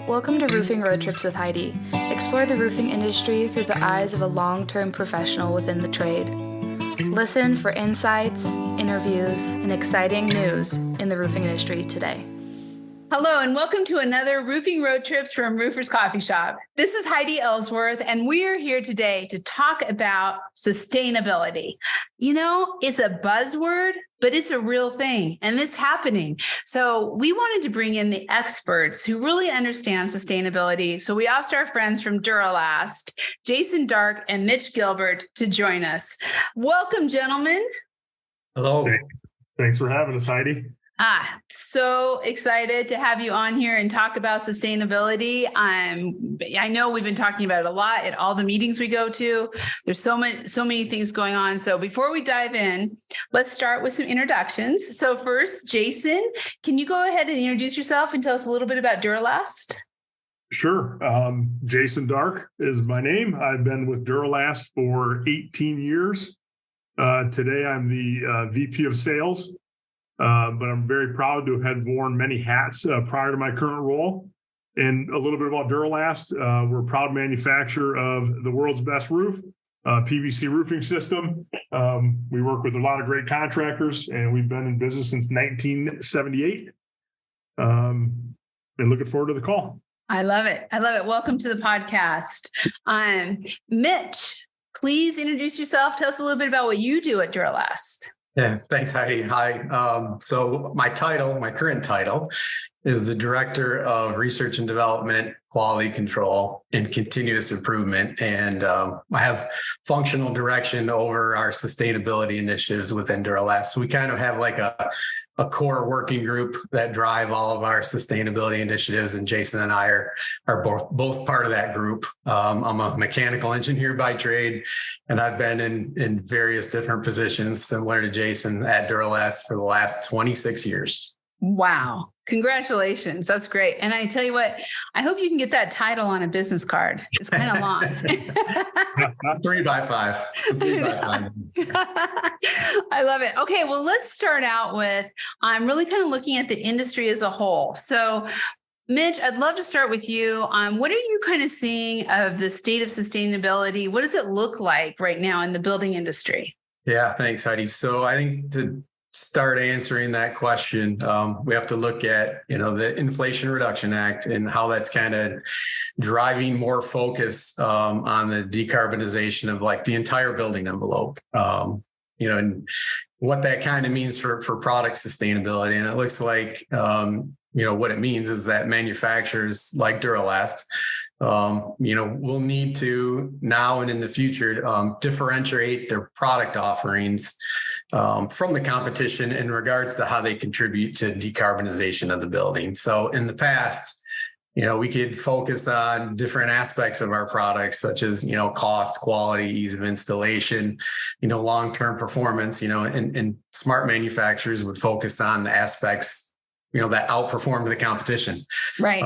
Welcome to Roofing Road Trips with Heidi. Explore the roofing industry through the eyes of a long-term professional within the trade. Listen for insights, interviews, and exciting news in the roofing industry today. Hello, and welcome to another Roofing Road Trips from Roofers Coffee Shop. This is Heidi Ellsworth, and we are here today to talk about sustainability. You know, it's a buzzword, but it's a real thing, and it's happening. So we wanted to bring in the experts who really understand sustainability. So we asked our friends from Duro-Last, Jason Dark and Mitch Gilbert, to join us. Welcome, gentlemen. Hello. Thanks for having us, Heidi. So excited to have you on here and talk about sustainability. I know we've been talking about it a lot at all the meetings we go to. There's so many things going on. So before we dive in, let's start with some introductions. So first, Jason, can you go ahead and introduce yourself and tell us a little bit about Duro-Last? Sure. Jason Dark is my name. I've been with Duro-Last for 18 years. Today, I'm the VP of Sales. But I'm very proud to have worn many hats prior to my current role. And a little bit about Duro-Last. We're a proud manufacturer of the world's best roof, PVC roofing system. We work with a lot of great contractors, and we've been in business since 1978. And looking forward to the call. I love it. Welcome to the podcast. Mitch, please introduce yourself. Tell us a little bit about what you do at Duro-Last. Yeah, thanks, Heidi. Hi. So my current title is the Director of Research and Development, Quality Control, and Continuous Improvement. And I have functional direction over our sustainability initiatives within Duro-Last. So we kind of have like a core working group that drive all of our sustainability initiatives. And Jason and I are both part of that group. I'm a mechanical engineer by trade, and I've been in various different positions similar to Jason at Duro-Last for the last 26 years. Wow. Congratulations. That's great. And I tell you what, I hope you can get that title on a business card. It's kind of long. 3x5. It's a 3x5. I love it. Okay. Well, let's start out with, I'm really kind of looking at the industry as a whole. So Mitch, I'd love to start with you. What are you kind of seeing of the state of sustainability? What does it look like right now in the building industry? Yeah, thanks, Heidi. So I think to start answering that question, we have to look at, the Inflation Reduction Act and how that's kind of driving more focus on the decarbonization of like the entire building envelope, and what that kind of means for product sustainability. And it looks like, what it means is that manufacturers like Duro-Last, will need to now and in the future differentiate their product offerings from the competition in regards to how they contribute to decarbonization of the building. So in the past, we could focus on different aspects of our products, such as, cost, quality, ease of installation, long-term performance, and smart manufacturers would focus on the aspects that outperform the competition. Right.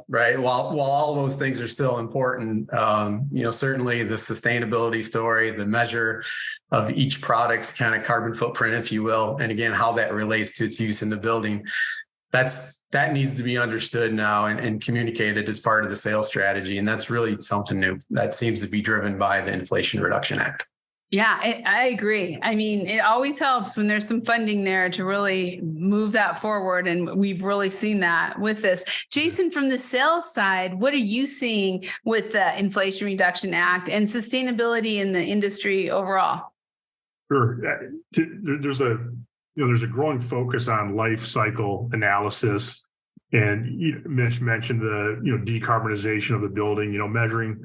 Right. While all those things are still important, certainly the sustainability story, the measure of each product's kind of carbon footprint, if you will, and again, how that relates to its use in the building, that needs to be understood now and communicated as part of the sales strategy. And that's really something new that seems to be driven by the Inflation Reduction Act. Yeah, I agree. I mean, it always helps when there's some funding there to really move that forward. And we've really seen that with this. Jason, from the sales side, what are you seeing with the Inflation Reduction Act and sustainability in the industry overall? Sure. There's a growing focus on life cycle analysis. And Mitch mentioned the, decarbonization of the building, measuring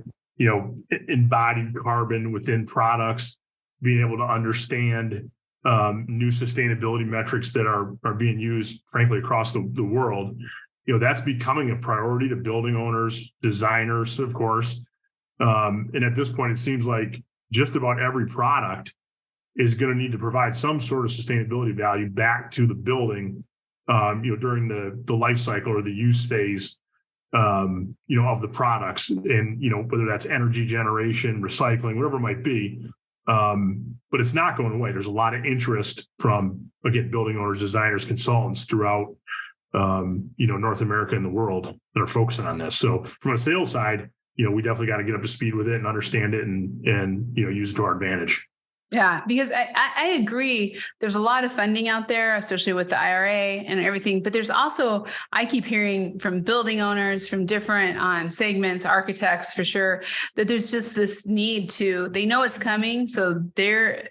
embodied carbon within products, being able to understand new sustainability metrics that are being used, frankly, across the world. That's becoming a priority to building owners, designers, of course. And at this point, it seems like just about every product is going to need to provide some sort of sustainability value back to the building, during the life cycle or the use phase of the products, and whether that's energy generation, recycling, whatever it might be. But it's not going away. There's a lot of interest from, again, building owners, designers, consultants throughout North America and the world that are focusing on this. So from a sales side, we definitely got to get up to speed with it and understand it and use it to our advantage. Yeah, because I agree. There's a lot of funding out there, especially with the IRA and everything. But there's also, I keep hearing from building owners from different segments, architects for sure, that there's just this need they know it's coming. So they're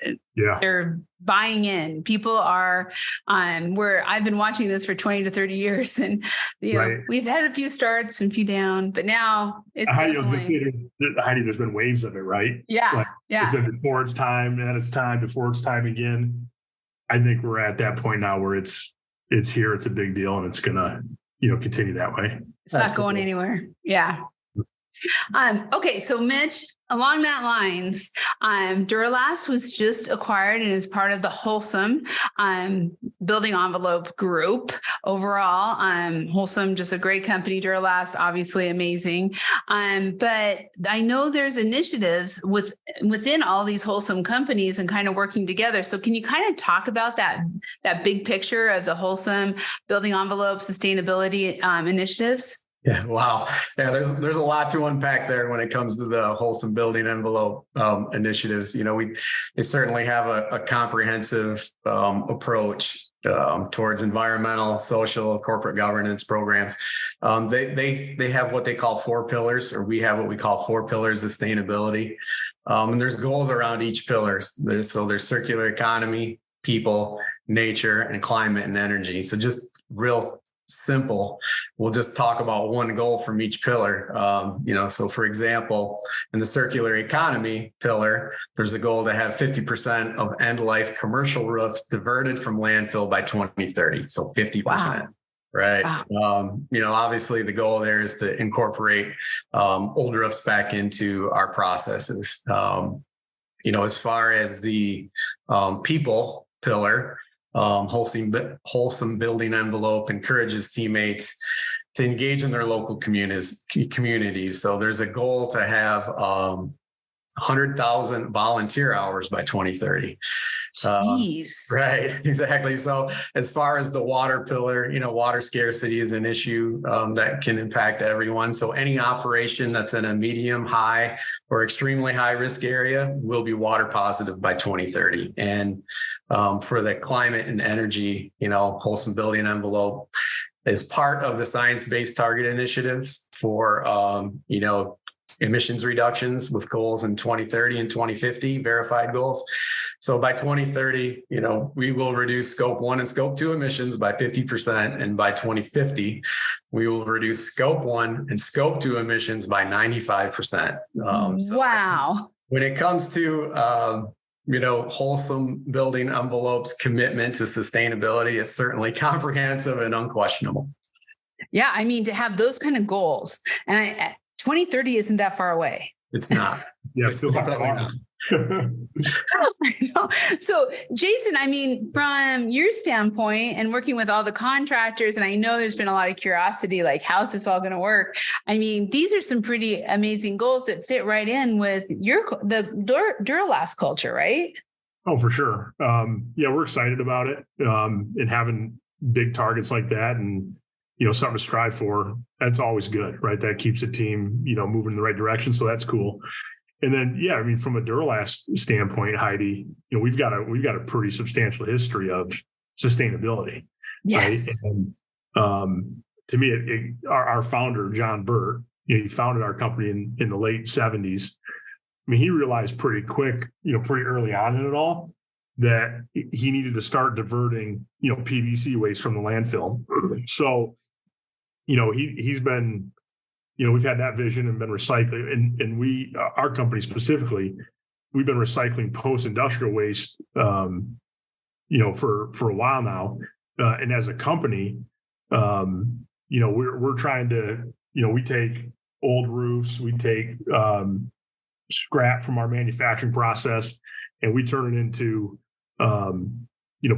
buying in. People are where I've been watching this for 20 to 30 years. And, we've had a few starts and a few down, but now it's Heidi, there's been waves of it, right? Yeah. It's been before it's time, and it's time, before it's time again. I think we're at that point now where it's here, it's a big deal, and it's going to, continue that way. It's not going anywhere. Yeah. Okay. So Mitch, along that lines, Duro-Last was just acquired and is part of the Holcim building envelope group. Overall, Holcim, just a great company. Duro-Last, obviously amazing. But I know there's initiatives within all these Holcim companies and kind of working together. So can you kind of talk about that big picture of the Holcim building envelope sustainability initiatives? Yeah. Wow. Yeah. There's a lot to unpack there when it comes to the Holcim building envelope initiatives. They certainly have a comprehensive approach towards environmental, social, corporate governance programs. They have what they call 4 pillars, or we have what we call 4 pillars of sustainability. And there's goals around each pillar. So there's circular economy, people, nature, and climate and energy. So just real simple. We'll just talk about one goal from each pillar. So for example, in the circular economy pillar, there's a goal to have 50% of end life commercial roofs diverted from landfill by 2030. So 50%. Wow. Right. Wow. Obviously the goal there is to incorporate old roofs back into our processes. As far as the people pillar, Holcim building envelope encourages teammates to engage in their local communities. So there's a goal to have 100,000 volunteer hours by 2030. Jeez. Right, exactly. So as far as the water pillar, water scarcity is an issue that can impact everyone. So any operation that's in a medium, high, or extremely high risk area will be water positive by 2030. And for the climate and energy, Holcim building envelope is part of the science-based target initiatives for, emissions reductions with goals in 2030 and 2050, verified goals. So by 2030, we will reduce scope 1 and scope 2 emissions by 50%. And by 2050, we will reduce scope 1 and scope 2 emissions by 95%. Wow. When it comes to, Holcim building envelope's commitment to sustainability, it's certainly comprehensive and unquestionable. Yeah. I mean, to have those kind of goals, and 2030 isn't that far away. It's not. Yeah, it's definitely not. So Jason, I mean, from your standpoint and working with all the contractors, and I know there's been a lot of curiosity, like how's this all going to work? I mean, these are some pretty amazing goals that fit right in with the Duro-Last culture, right? Oh, for sure. We're excited about it and having big targets like that and, something to strive for. That's always good, right? That keeps the team, moving in the right direction. So that's cool. And then, from a Duro-Last standpoint, Heidi, we've got a pretty substantial history of sustainability. Yes. Right? And to me, our founder, John Burt, he founded our company in the late 70s. I mean, he realized pretty quick, pretty early on in it all, that he needed to start diverting, PVC waste from the landfill. So, he's been, we've had that vision and been recycling, and our company specifically, we've been recycling post-industrial waste, for a while now. And as a company, we're trying to, we take old roofs, we take scrap from our manufacturing process, and we turn it into,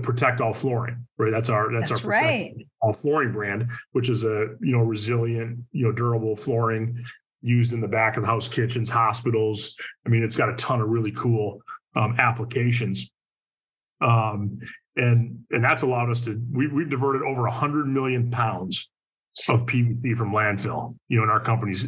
Protect All flooring, right? That's our right. All flooring brand, which is a, resilient, durable flooring used in the back of the house kitchens, hospitals. I mean, it's got a ton of really cool applications. And And that's allowed us to, we've diverted over 100 million pounds of PVC from landfill, in our company's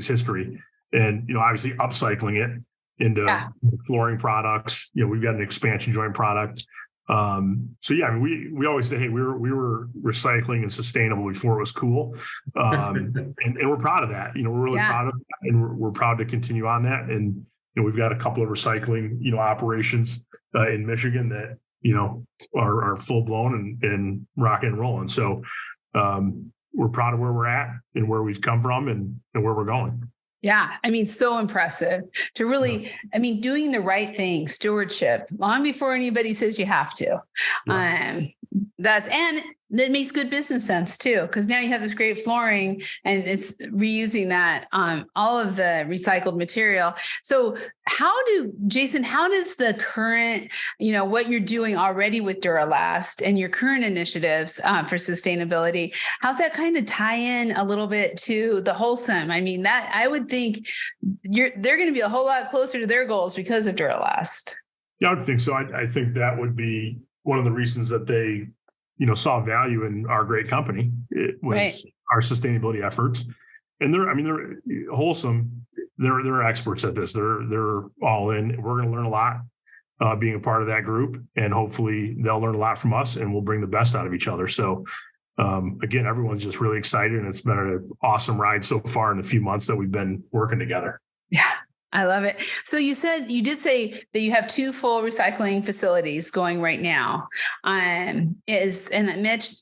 history. And, obviously upcycling it into flooring products. We've got an expansion joint product. We always say, hey, we were recycling and sustainable before it was cool. And we're proud of that. We're really proud of that, and we're proud to continue on that. And, we've got a couple of recycling, operations in Michigan that, are full blown and rocking and rolling. So we're proud of where we're at and where we've come from and where we're going. Yeah. So impressive to really, doing the right thing, stewardship, long before anybody says you have to. Yeah. And that makes good business sense too, because now you have this great flooring and it's reusing that, all of the recycled material. So Jason, how does the current, what you're doing already with Duro-Last and your current initiatives for sustainability, how's that kind of tie in a little bit to the Holcim? That I would think they're going to be a whole lot closer to their goals because of Duro-Last. Yeah, I would think so. I think that would be one of the reasons that they, saw value in our great company. It was our sustainability efforts. And they're Holcim, they're experts at this. They're all in. We're going to learn a lot being a part of that group, and hopefully they'll learn a lot from us and we'll bring the best out of each other. So again, everyone's just really excited, and it's been an awesome ride so far in the few months that we've been working together. Yeah. I love it. So you did say that you have 2 full recycling facilities going right now. And Mitch,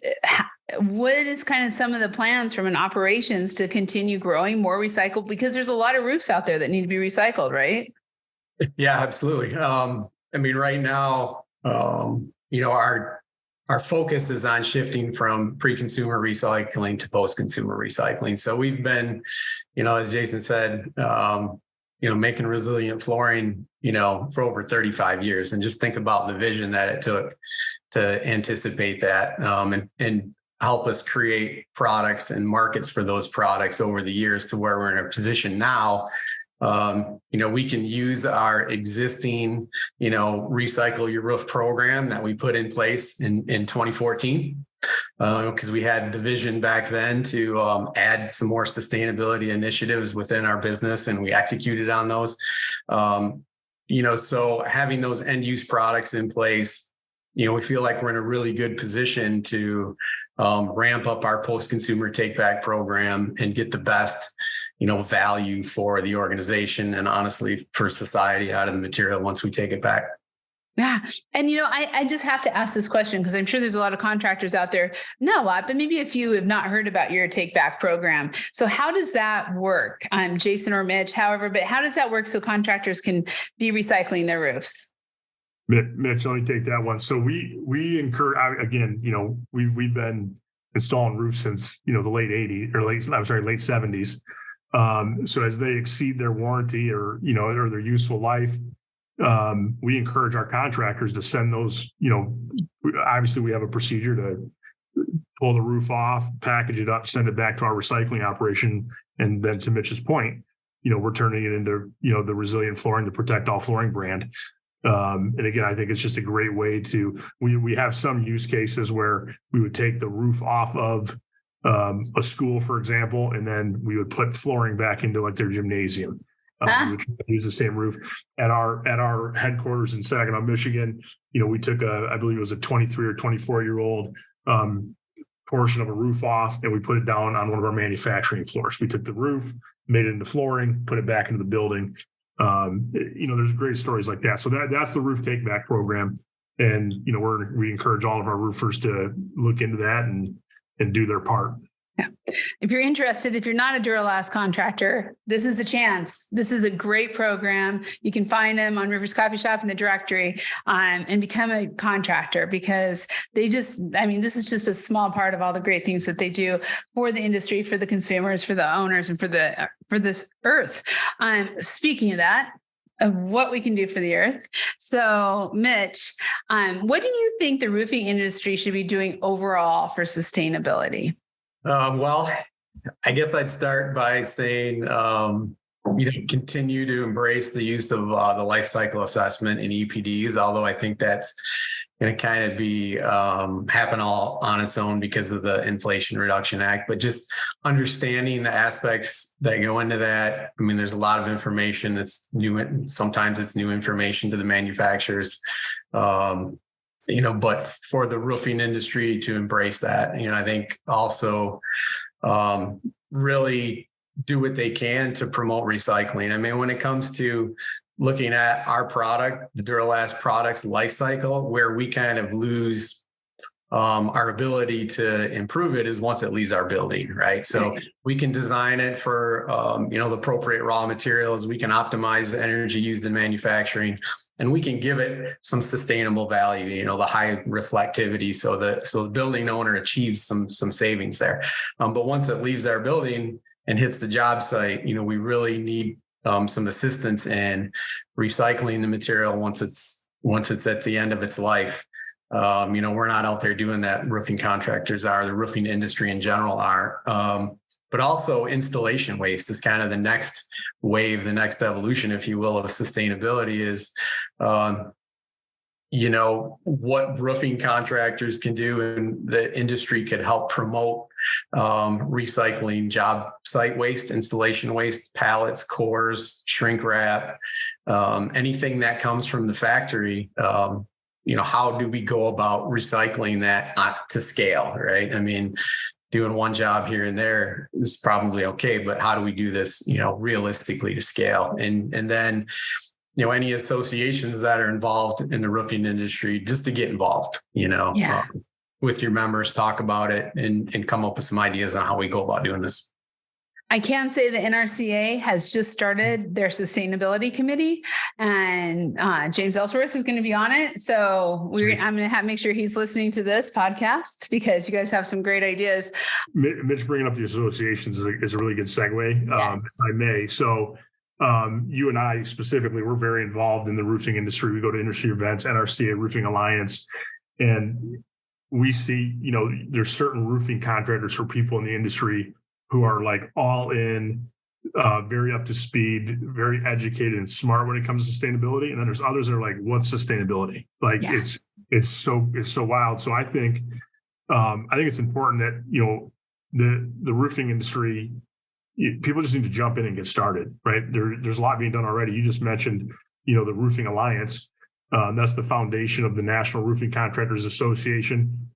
what is kind of some of the plans from an operations to continue growing more recycled? Because there's a lot of roofs out there that need to be recycled, right? Yeah, absolutely. Right now, our focus is on shifting from pre-consumer recycling to post-consumer recycling. So we've been, as Jason said, making resilient flooring, for over 35 years. And just think about the vision that it took to anticipate that and help us create products and markets for those products over the years to where we're in a position now. We can use our existing, recycle your roof program that we put in place in 2014. Because we had the vision back then to add some more sustainability initiatives within our business, and we executed on those. So having those end use products in place, we feel like we're in a really good position to ramp up our post-consumer take back program and get the best, value for the organization and honestly for society out of the material once we take it back. Yeah. And, I just have to ask this question because I'm sure there's a lot of contractors out there, not a lot, but maybe a few have not heard about your take back program. So how does that work? Jason or Mitch, however, but how does that work so contractors can be recycling their roofs? Mitch, let me take that one. So we encourage, again, we've been installing roofs since, the late 70s. So as they exceed their warranty or their useful life, we encourage our contractors to send those, obviously we have a procedure to pull the roof off, package it up, send it back to our recycling operation. And then to Mitch's point, we're turning it into, the resilient flooring, the Protect All Flooring brand. And again, I think it's just a great way to, we have some use cases where we would take the roof off of a school, for example, and then we would put flooring back into like their gymnasium. We would use the same roof at our headquarters in Saginaw, Michigan. We took I believe it was a 23 or 24-year-old portion of a roof off, and we put it down on one of our manufacturing floors. We took the roof, made it into flooring, put it back into the building. There's great stories like that. So that's the roof take back program, and we encourage all of our roofers to look into that and do their part. Yeah. If you're interested, if you're not a Duro-Last contractor, this is the chance. This is a great program. You can find them on Roofers Coffee Shop in the directory and become a contractor because this is just a small part of all the great things that they do for the industry, for the consumers, for the owners, and for this earth. Speaking of that, of what we can do for the earth. So, Mitch, what do you think the roofing industry should be doing overall for sustainability? Well, I guess I'd start by saying, continue to embrace the use of the life cycle assessment in EPDs, although I think that's, going to kind of be happen all on its own because of the Inflation Reduction Act. But just understanding the aspects that go into that. I mean, there's a lot of information that's new. Sometimes it's new information to the manufacturers. But for the roofing industry to embrace that, I think also really do what they can to promote recycling. I mean, when it comes to looking at our product, the Duro-Last product's life cycle, where we kind of lose our ability to improve it is once it leaves our building, right? So we can design it for, the appropriate raw materials. We can optimize the energy used in manufacturing, and we can give it some sustainable value, the high reflectivity. So the building owner achieves some savings there. But once it leaves our building and hits the job site, we really need some assistance in recycling the material once it's at the end of its life. We're not out there doing that. Roofing contractors are, the roofing industry in general are, but also installation waste is kind of the next wave, the next evolution, if you will, of sustainability is, what roofing contractors can do, and the industry could help promote recycling job site waste, installation waste, pallets, cores, shrink wrap, anything that comes from the factory. How do we go about recycling that to scale, right? I mean, doing one job here and there is probably okay, but how do we do this, realistically to scale? And then, any associations that are involved in the roofing industry, just to get involved, with your members, talk about it and come up with some ideas on how we go about doing this. I can say the NRCA has just started their sustainability committee, and James Ellsworth is going to be on it. So I'm going to make sure he's listening to this podcast because you guys have some great ideas. Mitch bringing up the associations is a really good segue, yes. If I may. So you and I specifically, we're very involved in the roofing industry. We go to industry events, NRCA Roofing Alliance, and we see, there's certain roofing contractors or people in the industry who are like all in, very up to speed, very educated and smart when it comes to sustainability. And then there's others that are like, what's sustainability? Like it's so wild. So I think it's important that, the roofing industry, people just need to jump in and get started, right? There's a lot being done already. You just mentioned, the Roofing Alliance. That's the foundation of the National Roofing Contractors Association.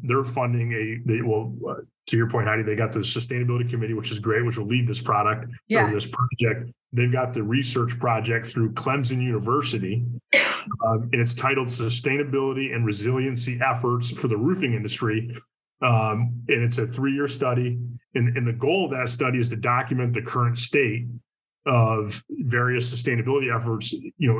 They're funding to your point, Heidi, they got the sustainability committee, which is great, which will lead this product or this project. They've got the research project through Clemson University, and it's titled Sustainability and Resiliency Efforts for the Roofing Industry. And it's a 3-year study. And the goal of that study is to document the current state of various sustainability efforts,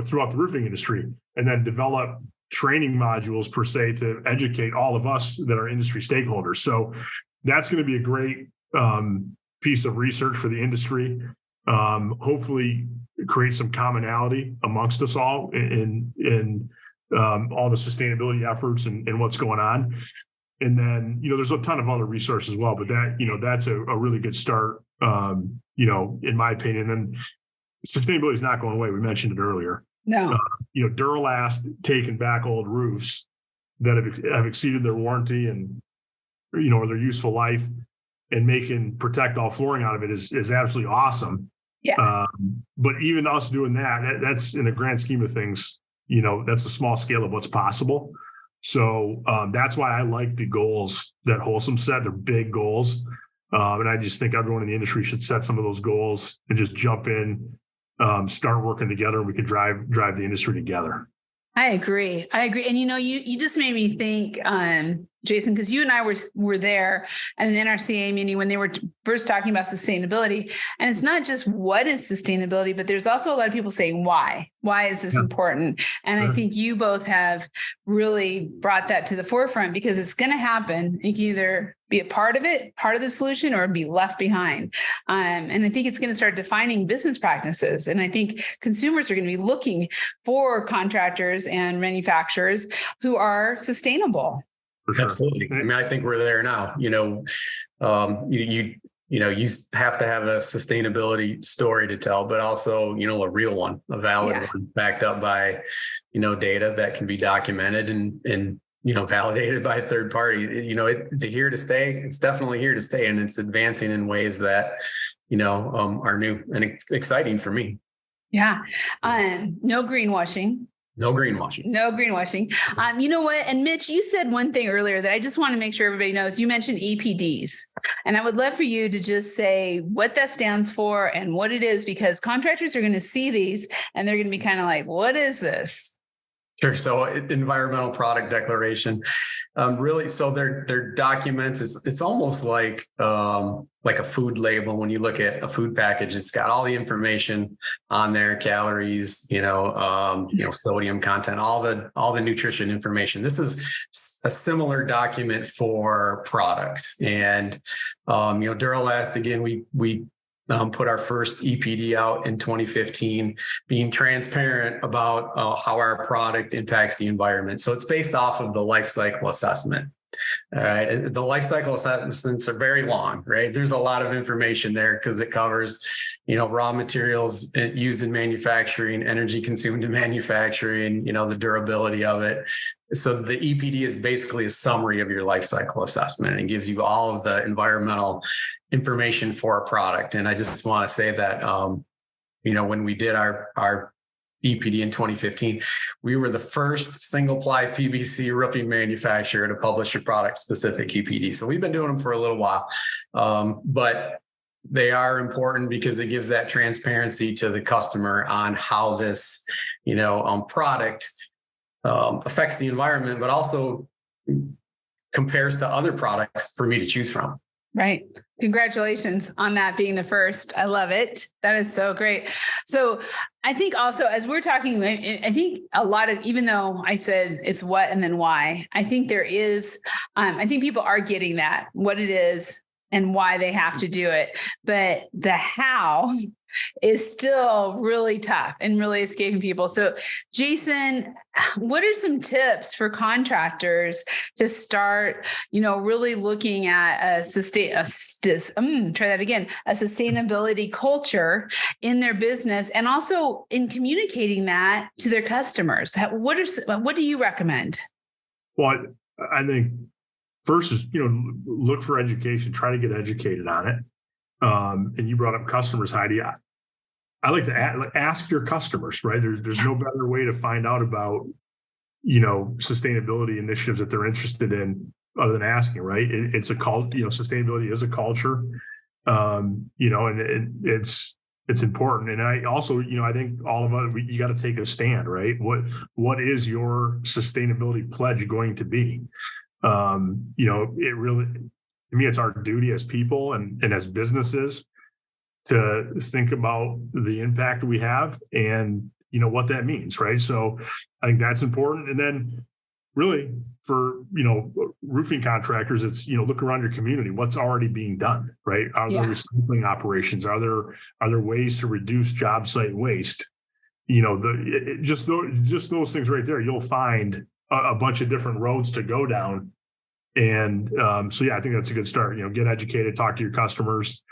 throughout the roofing industry, and then develop training modules per se to educate all of us that are industry stakeholders. So that's going to be a great piece of research for the industry. Hopefully create some commonality amongst us all in all the sustainability efforts and what's going on. And then, there's a ton of other resources as well, but that's a really good start, in my opinion. Then sustainability is not going away. We mentioned it earlier. No. Duro-Last taking back old roofs that have exceeded their warranty and, or their useful life, and protect all flooring out of it is absolutely awesome. Yeah. But even us doing that's in the grand scheme of things, that's a small scale of what's possible. So that's why I like the goals that Holcim set. They're big goals. And I just think everyone in the industry should set some of those goals and just jump in, start working together, and we can drive the industry together. I agree. And you just made me think, Jason, because you and I were there at an NRCA meeting when they were first talking about sustainability. And it's not just what is sustainability, but there's also a lot of people saying why. Why is this important? And I think you both have really brought that to the forefront, because it's going to happen. You can either be a part of it, part of the solution, or be left behind. And I think it's going to start defining business practices. And I think consumers are going to be looking for contractors and manufacturers who are sustainable. Sure. Absolutely. I mean, I think we're there now. You you have to have a sustainability story to tell, but also, a real one, a valid one, backed up by, data that can be documented and validated by a third party. It's here to stay. It's definitely here to stay, and it's advancing in ways that, are new and exciting for me. Yeah. No greenwashing. No greenwashing. No greenwashing. You know what? And Mitch, you said one thing earlier that I just want to make sure everybody knows. You mentioned EPDs, and I would love for you to just say what that stands for and what it is, because contractors are going to see these and they're going to be kind of like, what is this? Sure. So environmental product declaration, really. So they're documents. It's almost like a food label. When you look at a food package, it's got all the information on there, calories, sodium content, all the nutrition information. This is a similar document for products. And Duro-Last, again, we put our first EPD out in 2015, being transparent about how our product impacts the environment. So it's based off of the life cycle assessment. All right. The life cycle assessments are very long, right? There's a lot of information there because it covers, raw materials used in manufacturing, energy consumed in manufacturing, the durability of it. So the EPD is basically a summary of your life cycle assessment and gives you all of the environmental information for a product. And I just want to say that, when we did our EPD in 2015, we were the first single-ply PVC roofing manufacturer to publish a product-specific EPD. So we've been doing them for a little while, but they are important because it gives that transparency to the customer on how this, product affects the environment, but also compares to other products for me to choose from. Right. Congratulations on that being the first. I love it. That is so great. So I think also, as we're talking, I think a lot of, even though I said it's what and then why, I think there is, I think people are getting that, what it is and why they have to do it. But the how is still really tough and really escaping people. So Jason, what are some tips for contractors to start, really looking at a sustainability culture in their business and also in communicating that to their customers? What do you recommend? Well, I think first is, look for education, try to get educated on it. And you brought up customers, Heidi. I like to ask your customers, right? There's no better way to find out about, sustainability initiatives that they're interested in other than asking, right? It's a cult, sustainability is a culture, and it's important. And I also, I think all of us, you got to take a stand, right? What is your sustainability pledge going to be? It really, to me, it's our duty as people and as businesses to think about the impact we have and, what that means, right? So I think that's important. And then really for, roofing contractors, it's, look around your community, what's already being done, right? Are there recycling operations? Are there ways to reduce job site waste? Just those things right there, you'll find a bunch of different roads to go down. And I think that's a good start. Get educated, talk to your customers,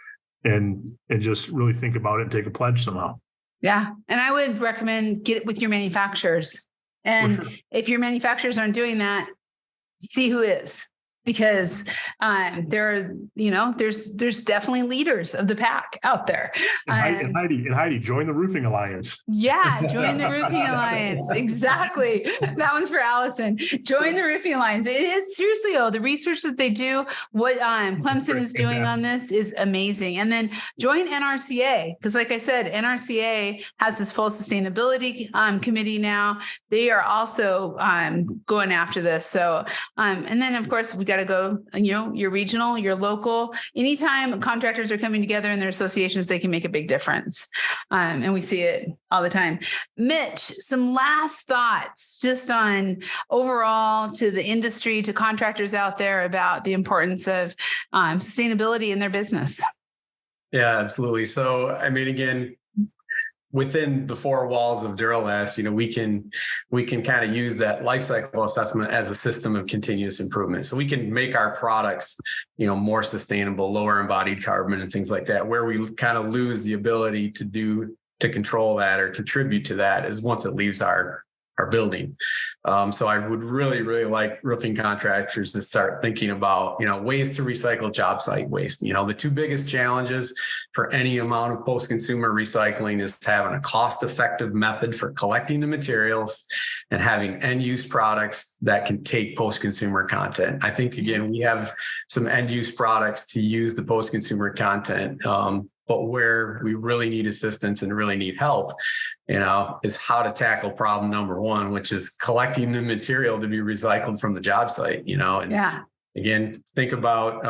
and just really think about it and take a pledge somehow. Yeah. And I would recommend get it with your manufacturers. And if your manufacturers aren't doing that, see who is. Because there's definitely leaders of the pack out there. And Heidi, join the Roofing Alliance. Yeah, join the Roofing Alliance. Exactly. That one's for Allison. Join the Roofing Alliance. It is seriously, the research that they do, what Clemson is doing on this is amazing. And then join NRCA, because like I said, NRCA has this full sustainability committee now. They are also going after this. So, and then of course we got to go, your regional, your local, anytime contractors are coming together in their associations, they can make a big difference. And we see it all the time. Mitch, some last thoughts just on overall to the industry, to contractors out there about the importance of sustainability in their business. Yeah, absolutely. So, again, within the four walls of Duro-Last, we can kind of use that life cycle assessment as a system of continuous improvement. So we can make our products, more sustainable, lower embodied carbon and things like that. Where we kind of lose the ability to control that or contribute to that is once it leaves our building. So I would really, really like roofing contractors to start thinking about, ways to recycle job site waste. The two biggest challenges for any amount of post-consumer recycling is having a cost-effective method for collecting the materials and having end-use products that can take post-consumer content. I think, again, we have some end-use products to use the post-consumer content, but where we really need assistance and really need help, is how to tackle problem number one, which is collecting the material to be recycled from the job site, Again, think about,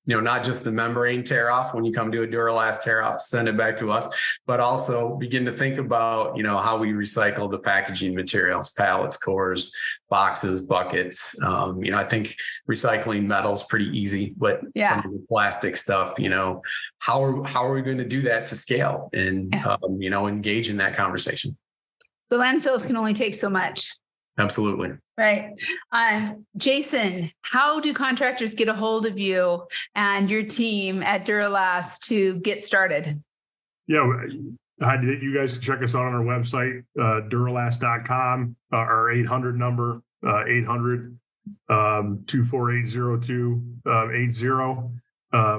not just the membrane tear off when you come to a Duro-Last tear off, send it back to us, but also begin to think about, how we recycle the packaging materials, pallets, cores, boxes, buckets. I think recycling metal's pretty easy, but some of the plastic stuff, how are we going to do that to scale and, engage in that conversation? The landfills can only take so much. Absolutely. Right. Jason, how do contractors get a hold of you and your team at Duro-Last to get started? Yeah, Heidi, you guys can check us out on our website, Duro-Last.com, our 800 number, 800-248-0280.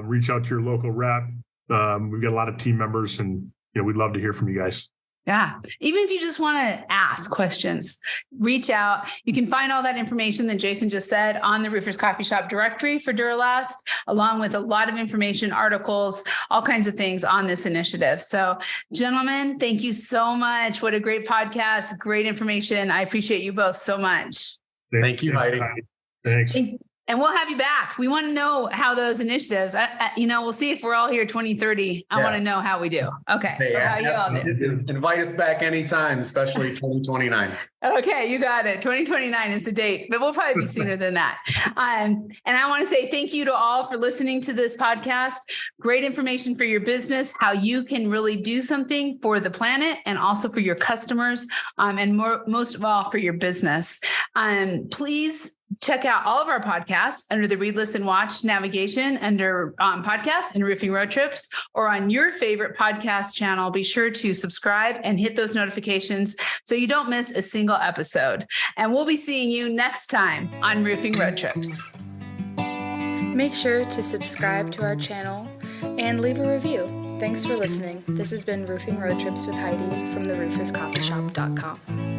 Reach out to your local rep. We've got a lot of team members and, we'd love to hear from you guys. Yeah. Even if you just want to ask questions, reach out. You can find all that information that Jason just said on the Roofers Coffee Shop directory for Duro-Last, along with a lot of information, articles, all kinds of things on this initiative. So, gentlemen, thank you so much. What a great podcast. Great information. I appreciate you both so much. Thank you, Heidi. Thanks. And we'll have you back. We want to know how those initiatives, we'll see if we're all here 2030. I want to know how we do. Okay. How you all do. Invite us back anytime, especially 2029. Okay, you got it. 2029 is the date, but we'll probably be sooner than that. And I want to say thank you to all for listening to this podcast. Great information for your business, how you can really do something for the planet and also for your customers, and most of all for your business. Please check out all of our podcasts under the Read, Listen, Watch navigation under podcasts and Roofing Road Trips, or on your favorite podcast channel. Be sure to subscribe and hit those notifications so you don't miss a single episode. And we'll be seeing you next time on Roofing Road Trips. Make sure to subscribe to our channel and leave a review. Thanks for listening. This has been Roofing Road Trips with Heidi from therooferscoffeeshop.com.